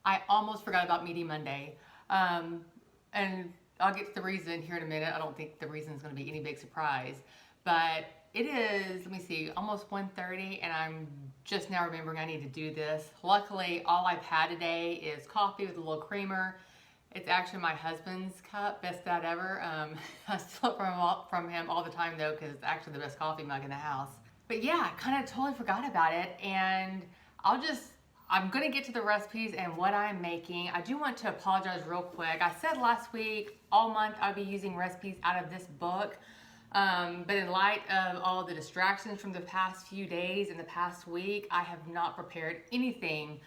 I almost forgot about Meaty Monday. And I'll get to the reason here in a minute. I don't think the reason is going to be any big surprise. But it is, let me see, almost 1:30, and I'm just now remembering I need to do this. Luckily, all I've had today is coffee with a little creamer. It's actually my husband's cup, best dad ever. I steal it from him all the time though, because it's actually the best coffee mug in the house. But yeah, I kind of totally forgot about it, and I'm gonna get to the recipes and what I'm making. I do want to apologize real quick. I said last week, all month I'll be using recipes out of this book. But in light of all the distractions from the past few days and the past week, I have not prepared anything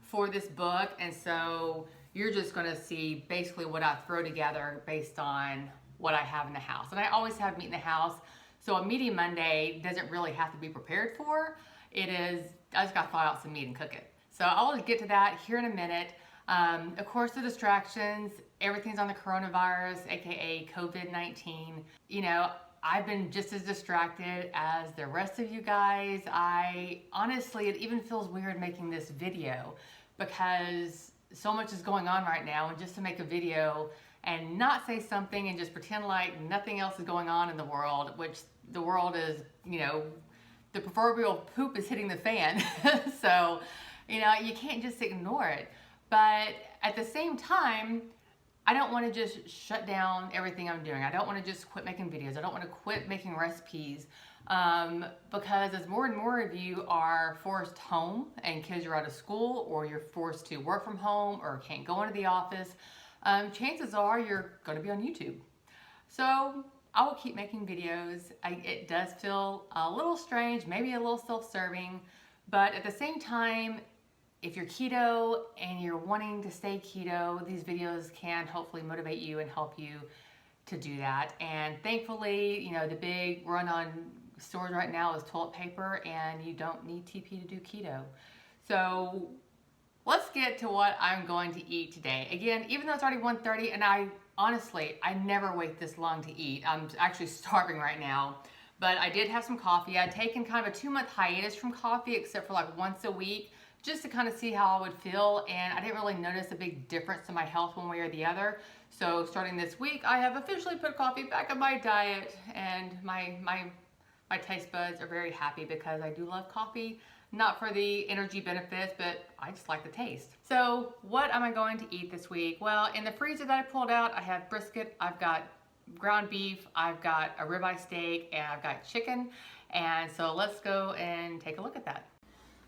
for this book. And so you're just gonna see basically what I throw together based on what I have in the house. And I always have meat in the house. So a Meaty Monday doesn't really have to be prepared for. It is, I just gotta thaw out some meat and cook it. So I'll get to that here in a minute. Of course, the distractions, everything's on the coronavirus, AKA COVID-19. You know, I've been just as distracted as the rest of you guys. Honestly, it even feels weird making this video because so much is going on right now, and just to make a video and not say something and just pretend like nothing else is going on in the world, which the world is, you know, the proverbial poop is hitting the fan. So, you know, you can't just ignore it. But at the same time, I don't want to just shut down everything I'm doing. I don't want to just quit making videos. I don't want to quit making recipes because as more and more of you are forced home and kids are out of school, or you're forced to work from home or can't go into the office, chances are you're going to be on YouTube. So I will keep making videos. It does feel a little strange, maybe a little self-serving, but at the same time, if you're keto and you're wanting to stay keto, these videos can hopefully motivate you and help you to do that. And thankfully, you know, the big run on stores right now is toilet paper, and you don't need TP to do keto. So let's get to what I'm going to eat today. Again, even though it's already 1:30, and I never wait this long to eat. I'm actually starving right now. But I did have some coffee. I'd taken kind of a 2-month hiatus from coffee, except for like once a week, just to kind of see how I would feel, and I didn't really notice a big difference in my health one way or the other. So starting this week, I have officially put coffee back on my diet, and my taste buds are very happy because I do love coffee, not for the energy benefits, but I just like the taste. So what am I going to eat this week? Well, in the freezer that I pulled out, I have brisket, I've got ground beef, I've got a ribeye steak, and I've got chicken. And so let's go and take a look at that.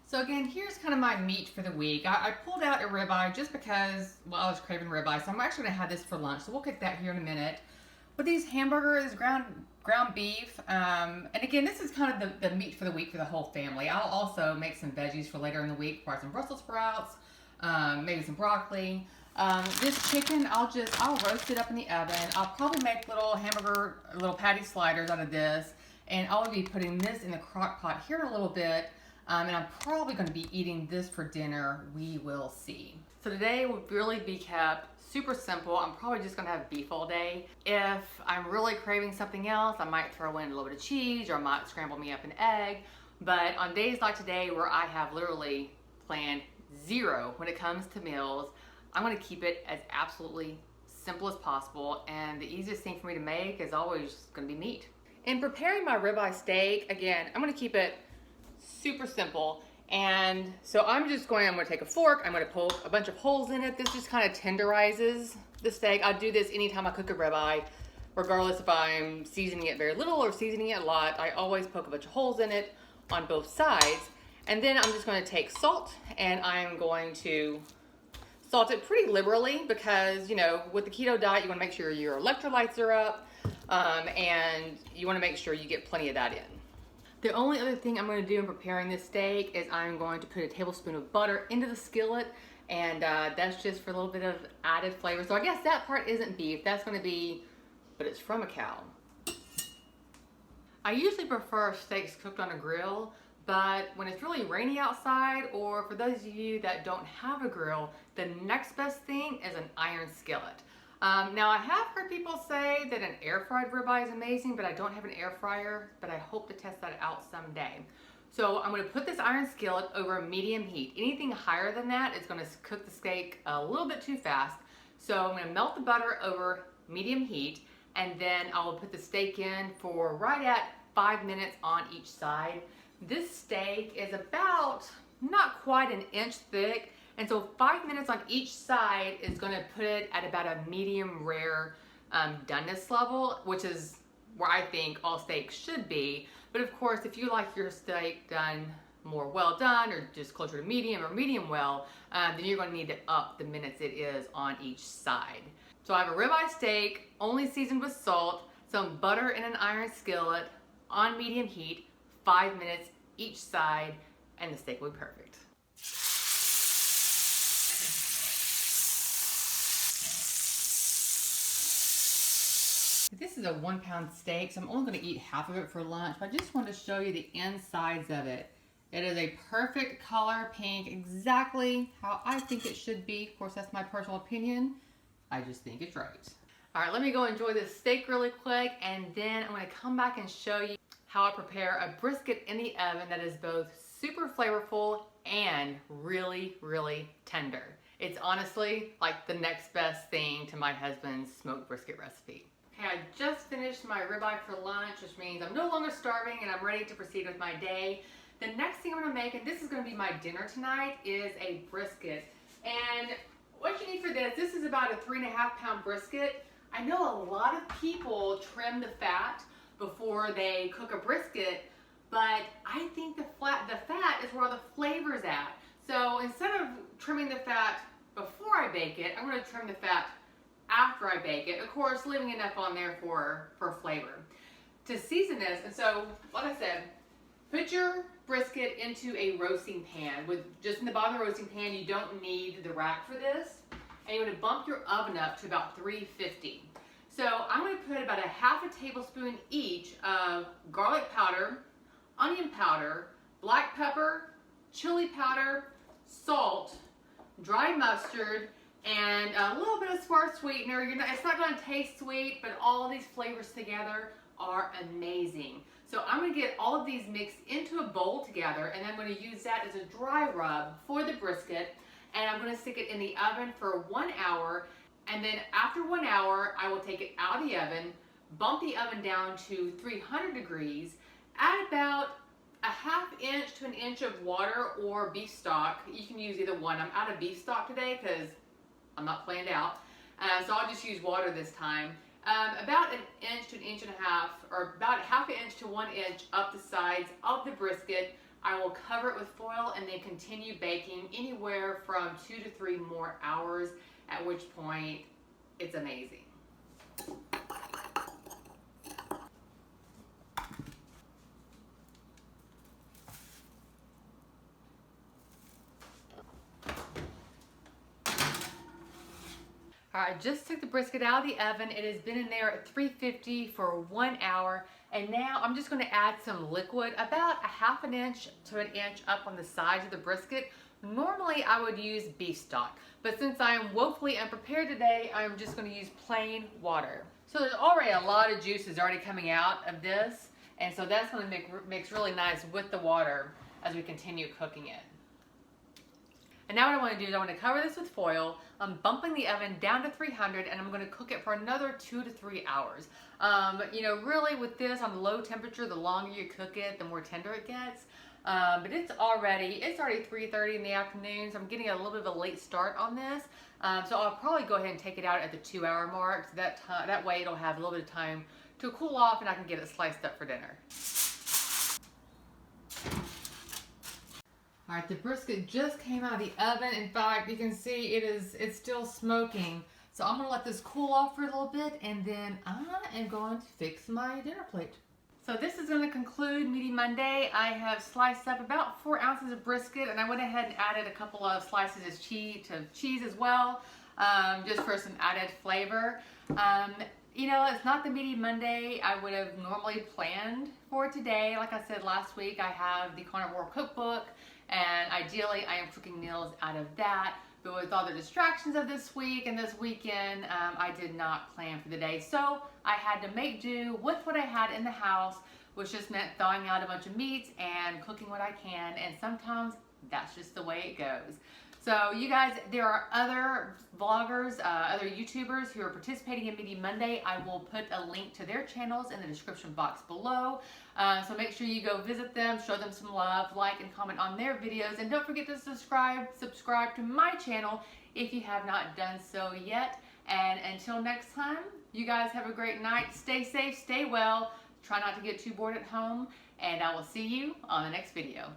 So again, here's kind of my meat for the week. I pulled out a ribeye just because, well, I was craving ribeye, so I'm actually gonna have this for lunch. So we'll get that here in a minute. But these hamburgers, ground beef, and again, this is kind of the meat for the week for the whole family. I'll also make some veggies for later in the week, probably some Brussels sprouts, maybe some broccoli. This chicken, I'll roast it up in the oven. I'll probably make little patty sliders out of this, and I'll be putting this in the crock pot here in a little bit. And I'm probably going to be eating this for dinner. We will see. So today will really be kept super simple. I'm probably just going to have beef all day. If I'm really craving something else, I might throw in a little bit of cheese, or I might scramble me up an egg. But on days like today where I have literally planned zero when it comes to meals, I'm going to keep it as absolutely simple as possible. And the easiest thing for me to make is always going to be meat. In preparing my ribeye steak, again, I'm going to keep it super simple. And so I'm going to take a fork, I'm going to poke a bunch of holes in it. This just kind of tenderizes the steak. I do this anytime I cook a ribeye, regardless if I'm seasoning it very little or seasoning it a lot. I always poke a bunch of holes in it on both sides. And then I'm just going to take salt, and I'm going to salt it pretty liberally because, you know, with the keto diet, you want to make sure your electrolytes are up, and you want to make sure you get plenty of that in. The only other thing I'm going to do in preparing this steak is I'm going to put a tablespoon of butter into the skillet, and that's just for a little bit of added flavor. So I guess that part isn't beef, that's going to be, but it's from a cow. I usually prefer steaks cooked on a grill, but when it's really rainy outside, or for those of you that don't have a grill, the next best thing is an iron skillet. Now I have heard people say that an air fried ribeye is amazing, but I don't have an air fryer, but I hope to test that out someday. So I'm going to put this iron skillet over medium heat. Anything higher than that is going to cook the steak a little bit too fast. So I'm going to melt the butter over medium heat, and then I will put the steak in for right at 5 minutes on each side. This steak is about not quite an inch thick, and so 5 minutes on each side is going to put it at about a medium rare doneness level, which is where I think all steaks should be. But of course, if you like your steak done more well done, or just closer to medium or medium well, then you're going to need to up the minutes it is on each side. So I have a ribeye steak, only seasoned with salt, some butter in an iron skillet on medium heat, 5 minutes each side, and the steak will be perfect. This is a 1 pound steak, so I'm only going to eat half of it for lunch, but I just want to show you the insides of it. It is a perfect color pink, exactly how I think it should be. Of course, that's my personal opinion. I just think it's right. All right, let me go enjoy this steak really quick, and then I'm going to come back and show you how I prepare a brisket in the oven that is both super flavorful and really, really tender. It's honestly like the next best thing to my husband's smoked brisket recipe. Okay, I just finished my ribeye for lunch, which means I'm no longer starving and I'm ready to proceed with my day. The next thing I'm going to make, and this is going to be my dinner tonight, is a brisket. And what you need for this is about a 3.5 pound brisket. I know a lot of people trim the fat before they cook a brisket, but I think the fat is where all the flavor's at. So instead of trimming the fat before I bake it, I'm going to trim the fat after I bake it. Of course, leaving enough on there for flavor. To season this, and so, like I said, put your brisket into a roasting pan. Just in the bottom of the roasting pan, you don't need the rack for this. And you want to bump your oven up to about 350. So I'm going to put about a half a tablespoon each of garlic powder, onion powder, black pepper, chili powder, salt, dry mustard, and a little bit of smart sweetener. It's not going to taste sweet, but all of these flavors together are amazing. So I'm going to get all of these mixed into a bowl together, and I'm going to use that as a dry rub for the brisket, and I'm going to stick it in the oven for 1 hour, and then after 1 hour, I will take it out of the oven, bump the oven down to 300 degrees, add about a ½ inch to an inch of water or beef stock. You can use either one. I'm out of beef stock today because I'm not planned out, so I'll just use water this time. About an inch to an inch and a half, or about ½ inch to 1 inch up the sides of the brisket. I will cover it with foil and then continue baking anywhere from 2 to 3 more hours, at which point it's amazing. All right, I just took the brisket out of the oven. It has been in there at 350 for 1 hour. And now I'm just going to add some liquid, about a ½ inch to an inch up on the sides of the brisket. Normally I would use beef stock, but since I am woefully unprepared today, I'm just going to use plain water. So there's already a lot of juices already coming out of this, and so that's going to mix really nice with the water as we continue cooking it. And now what I want to do is I want to cover this with foil. I'm bumping the oven down to 300, and I'm going to cook it for another 2 to 3 hours. You know, really with this on low temperature, the longer you cook it, the more tender it gets. But it's already 3:30 in the afternoon, so I'm getting a little bit of a late start on this. So I'll probably go ahead and take it out at the 2 hour mark. So that way it'll have a little bit of time to cool off, and I can get it sliced up for dinner. All right, the brisket just came out of the oven. In fact, you can see it's still smoking. So I'm gonna let this cool off for a little bit, and then I am going to fix my dinner plate. So this is going to conclude Meaty Monday. I have sliced up about 4 ounces of brisket, and I went ahead and added a couple of slices of cheese as well, just for some added flavor. You know, it's not the Meaty Monday I would have normally planned for today. Like I said last week, I have the Carnivore Cookbook, and ideally I am cooking meals out of that. But with all the distractions of this week and this weekend, I did not plan for the day. So I had to make do with what I had in the house, which just meant thawing out a bunch of meats and cooking what I can. And sometimes that's just the way it goes. So you guys, there are other vloggers, other YouTubers who are participating in Meaty Monday. I will put a link to their channels in the description box below. So make sure you go visit them, show them some love, like and comment on their videos. And don't forget to subscribe to my channel if you have not done so yet. And until next time, you guys have a great night. Stay safe, stay well. Try not to get too bored at home. And I will see you on the next video.